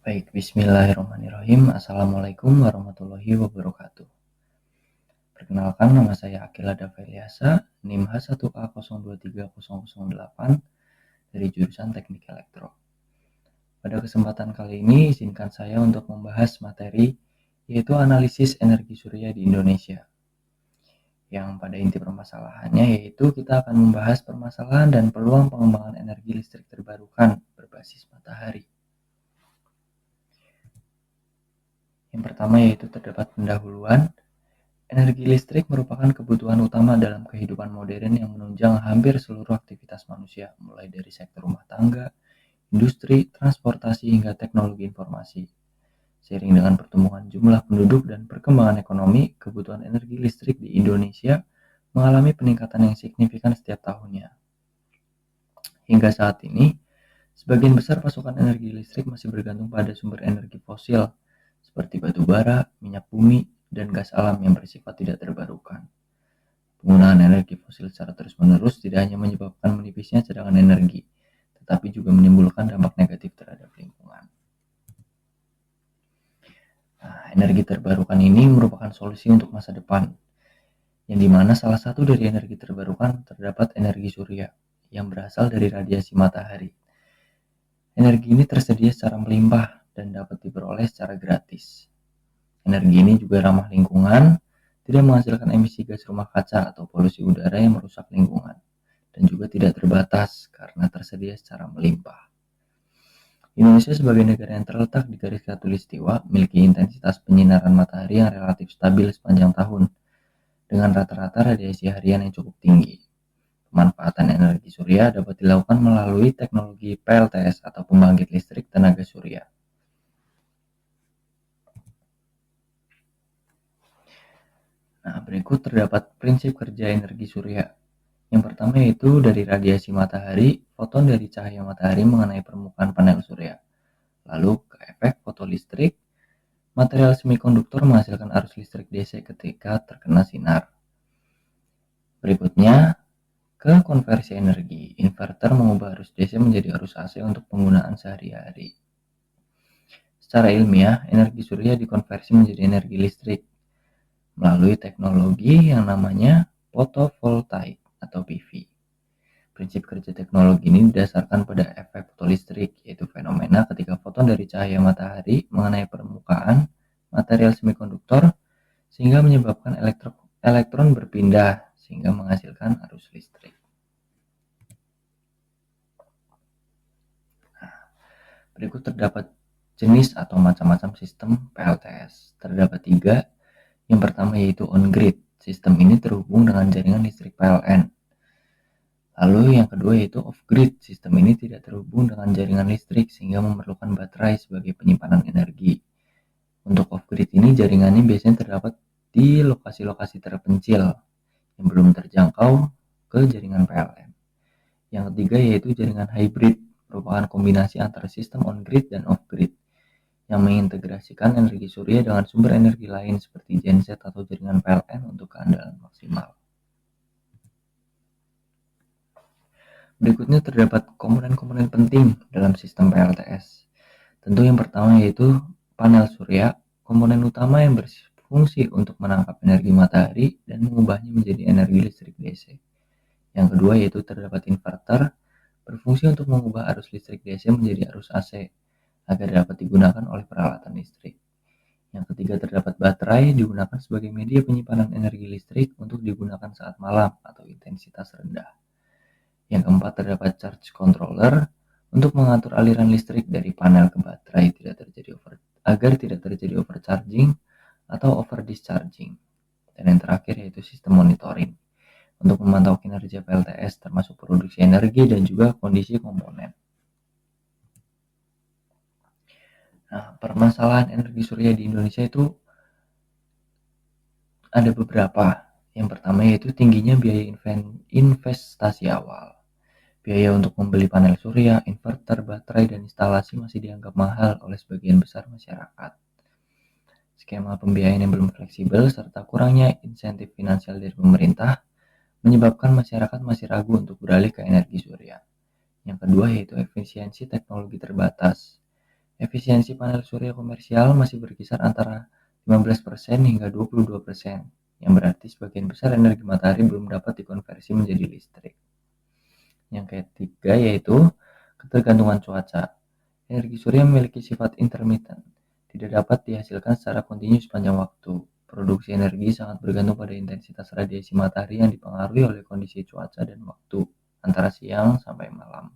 Baik, bismillahirrahmanirrahim. Assalamualaikum warahmatullahi wabarakatuh. Perkenalkan, nama saya Akil Adafeliasa, NIM H1A023008 dari jurusan Teknik Elektro. Pada kesempatan kali ini, izinkan saya untuk membahas materi yaitu analisis energi surya di Indonesia. Yang pada inti permasalahannya yaitu kita akan membahas permasalahan dan peluang pengembangan energi listrik terbarukan berbasis matahari. Yang pertama yaitu terdapat pendahuluan. Energi listrik merupakan kebutuhan utama dalam kehidupan modern yang menunjang hampir seluruh aktivitas manusia, mulai dari sektor rumah tangga, industri, transportasi, hingga teknologi informasi. Seiring dengan pertumbuhan jumlah penduduk dan perkembangan ekonomi, kebutuhan energi listrik di Indonesia mengalami peningkatan yang signifikan setiap tahunnya. Hingga saat ini, sebagian besar pasokan energi listrik masih bergantung pada sumber energi fosil, seperti batu bara, minyak bumi, dan gas alam yang bersifat tidak terbarukan. Penggunaan energi fosil secara terus-menerus tidak hanya menyebabkan menipisnya cadangan energi, tetapi juga menimbulkan dampak negatif terhadap lingkungan. Energi terbarukan ini merupakan solusi untuk masa depan, yang dimana salah satu dari energi terbarukan terdapat energi surya, yang berasal dari radiasi matahari. Energi ini tersedia secara melimpah dan dapat diperoleh secara gratis. Energi ini juga ramah lingkungan, tidak menghasilkan emisi gas rumah kaca atau polusi udara yang merusak lingkungan, dan juga tidak terbatas karena tersedia secara melimpah. Indonesia sebagai negara yang terletak di garis khatulistiwa memiliki intensitas penyinaran matahari yang relatif stabil sepanjang tahun, dengan rata-rata radiasi harian yang cukup tinggi. Pemanfaatan energi surya dapat dilakukan melalui teknologi PLTS atau pembangkit listrik tenaga surya. Berikut terdapat prinsip kerja energi surya. Yang pertama yaitu dari radiasi matahari, foton dari cahaya matahari mengenai permukaan panel surya. Lalu ke efek fotolistrik, material semikonduktor menghasilkan arus listrik DC ketika terkena sinar. Berikutnya, ke konversi energi. Inverter mengubah arus DC menjadi arus AC untuk penggunaan sehari-hari. Secara ilmiah, energi surya dikonversi menjadi energi listrik melalui teknologi yang namanya photovoltaik atau PV. Prinsip kerja teknologi ini didasarkan pada efek fotolistrik, yaitu fenomena ketika foton dari cahaya matahari mengenai permukaan material semikonduktor sehingga menyebabkan elektron berpindah sehingga menghasilkan arus listrik. Berikut terdapat jenis atau macam-macam sistem PLTS. Terdapat 3. Yang pertama yaitu on-grid. Sistem ini terhubung dengan jaringan listrik PLN. Lalu yang kedua yaitu off-grid. Sistem ini tidak terhubung dengan jaringan listrik sehingga memerlukan baterai sebagai penyimpanan energi. Untuk off-grid ini jaringannya biasanya terdapat di lokasi-lokasi terpencil yang belum terjangkau ke jaringan PLN. Yang ketiga yaitu jaringan hybrid, merupakan kombinasi antara sistem on-grid dan off-grid yang mengintegrasikan energi surya dengan sumber energi lain seperti genset atau jaringan PLN untuk keandalan maksimal. Berikutnya terdapat komponen-komponen penting dalam sistem PLTS. Tentu yang pertama yaitu panel surya, komponen utama yang berfungsi untuk menangkap energi matahari dan mengubahnya menjadi energi listrik DC. Yang kedua yaitu terdapat inverter, berfungsi untuk mengubah arus listrik DC menjadi arus AC agar dapat digunakan oleh peralatan listrik. Yang ketiga terdapat baterai, digunakan sebagai media penyimpanan energi listrik untuk digunakan saat malam atau intensitas rendah. Yang keempat terdapat charge controller untuk mengatur aliran listrik dari panel ke baterai agar tidak terjadi overcharging atau over discharging. Dan yang terakhir yaitu sistem monitoring untuk memantau kinerja PLTS termasuk produksi energi dan juga kondisi komponen. Permasalahan energi surya di Indonesia itu ada beberapa. Yang pertama yaitu tingginya biaya investasi awal. Biaya untuk membeli panel surya, inverter, baterai, dan instalasi masih dianggap mahal oleh sebagian besar masyarakat. Skema pembiayaan yang belum fleksibel serta kurangnya insentif finansial dari pemerintah menyebabkan masyarakat masih ragu untuk beralih ke energi surya. Yang kedua yaitu efisiensi teknologi terbatas. Efisiensi panel surya komersial masih berkisar antara 15% hingga 22%, yang berarti sebagian besar energi matahari belum dapat dikonversi menjadi listrik. Yang ketiga yaitu ketergantungan cuaca. Energi surya memiliki sifat intermittent, tidak dapat dihasilkan secara kontinu sepanjang waktu. Produksi energi sangat bergantung pada intensitas radiasi matahari yang dipengaruhi oleh kondisi cuaca dan waktu antara siang sampai malam.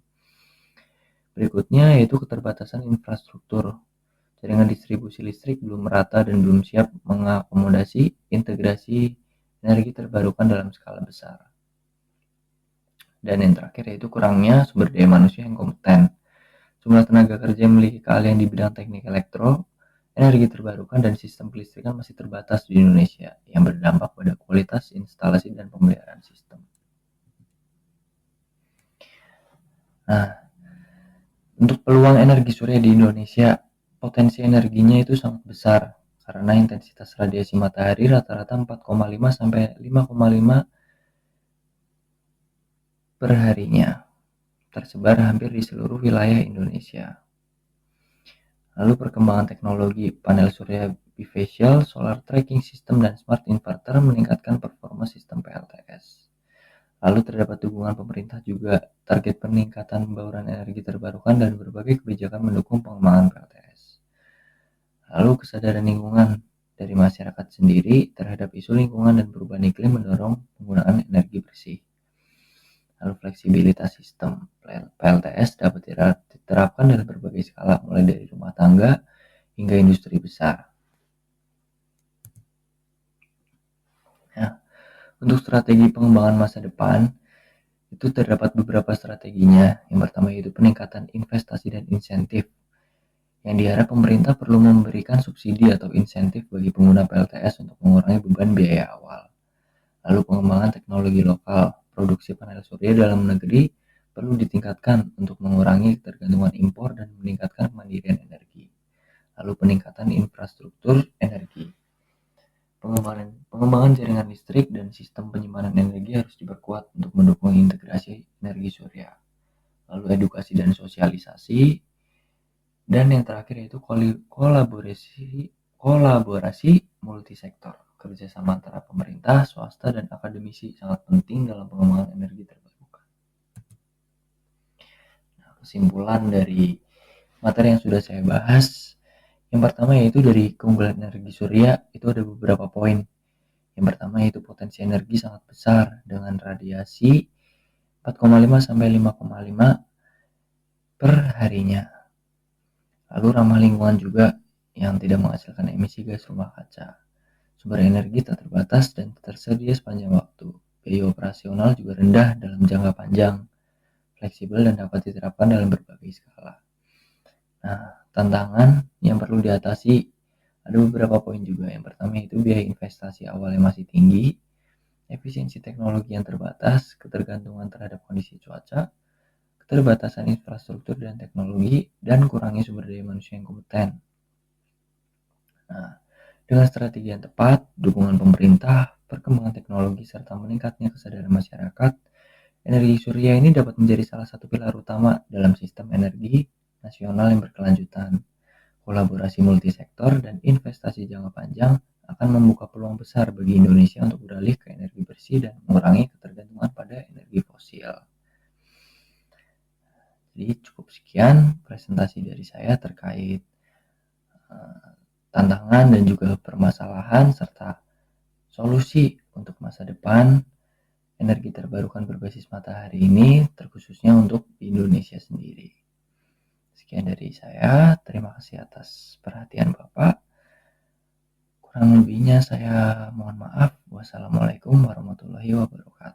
Berikutnya yaitu keterbatasan infrastruktur. Jaringan distribusi listrik belum merata dan belum siap mengakomodasi integrasi energi terbarukan dalam skala besar. Dan yang terakhir yaitu kurangnya sumber daya manusia yang kompeten. Jumlah tenaga kerja yang memiliki keahlian di bidang teknik elektro, energi terbarukan, dan sistem kelistrikan masih terbatas di Indonesia, yang berdampak pada kualitas instalasi dan pemeliharaan sistem. Nah, untuk peluang energi surya di Indonesia, potensi energinya itu sangat besar karena intensitas radiasi matahari rata-rata 4,5 sampai 5,5 per harinya, tersebar hampir di seluruh wilayah Indonesia. Lalu perkembangan teknologi panel surya bifacial, solar tracking system, dan smart inverter meningkatkan performa sistem PLTS. Lalu terdapat dukungan pemerintah juga, target peningkatan bauran energi terbarukan dan berbagai kebijakan mendukung pengembangan PLTS. Lalu kesadaran lingkungan dari masyarakat sendiri terhadap isu lingkungan dan perubahan iklim mendorong penggunaan energi bersih. Lalu fleksibilitas sistem PLTS dapat diterapkan dalam berbagai skala, mulai dari rumah tangga hingga industri besar. Nah, untuk strategi pengembangan masa depan, itu terdapat beberapa strateginya. Yang pertama yaitu peningkatan investasi dan insentif. Yang diharap pemerintah perlu memberikan subsidi atau insentif bagi pengguna PLTS untuk mengurangi beban biaya awal. Lalu pengembangan teknologi lokal, produksi panel surya dalam negeri perlu ditingkatkan untuk mengurangi ketergantungan impor dan meningkatkan kemandirian energi. Lalu peningkatan infrastruktur energi. Pengembangan jaringan listrik dan sistem penyimpanan energi harus diperkuat untuk mendukung integrasi energi surya. Lalu edukasi dan sosialisasi. Dan yang terakhir yaitu kolaborasi multisektor. Kerjasama antara pemerintah, swasta, dan akademisi sangat penting dalam pengembangan energi terbarukan. Nah, kesimpulan dari materi yang sudah saya bahas, yang pertama yaitu dari keunggulan energi surya itu ada beberapa poin. Yang pertama yaitu potensi energi sangat besar dengan radiasi 4,5 sampai 5,5 per harinya. Lalu ramah lingkungan juga yang tidak menghasilkan emisi gas rumah kaca. Sumber energi tak terbatas dan tersedia sepanjang waktu. Biaya operasional juga rendah dalam jangka panjang, fleksibel, dan dapat diterapkan dalam berbagai skala. Nah, tantangan yang perlu diatasi ada beberapa poin juga. Yang pertama itu biaya investasi awal yang masih tinggi, efisiensi teknologi yang terbatas, ketergantungan terhadap kondisi cuaca, keterbatasan infrastruktur dan teknologi, dan kurangnya sumber daya manusia yang kompeten. Nah, dengan strategi yang tepat, dukungan pemerintah, perkembangan teknologi, serta meningkatnya kesadaran masyarakat, energi surya ini dapat menjadi salah satu pilar utama dalam sistem energi nasional yang berkelanjutan. Kolaborasi multisektor dan investasi jangka panjang akan membuka peluang besar bagi Indonesia untuk beralih ke energi bersih dan mengurangi ketergantungan pada energi fosil. Jadi cukup sekian presentasi dari saya terkait tantangan dan juga permasalahan serta solusi untuk masa depan energi terbarukan berbasis matahari ini, terkhususnya untuk di Indonesia sendiri. Sekian dari saya, terima kasih atas perhatian Bapak. Kurang lebihnya saya mohon maaf. Wassalamualaikum warahmatullahi wabarakatuh.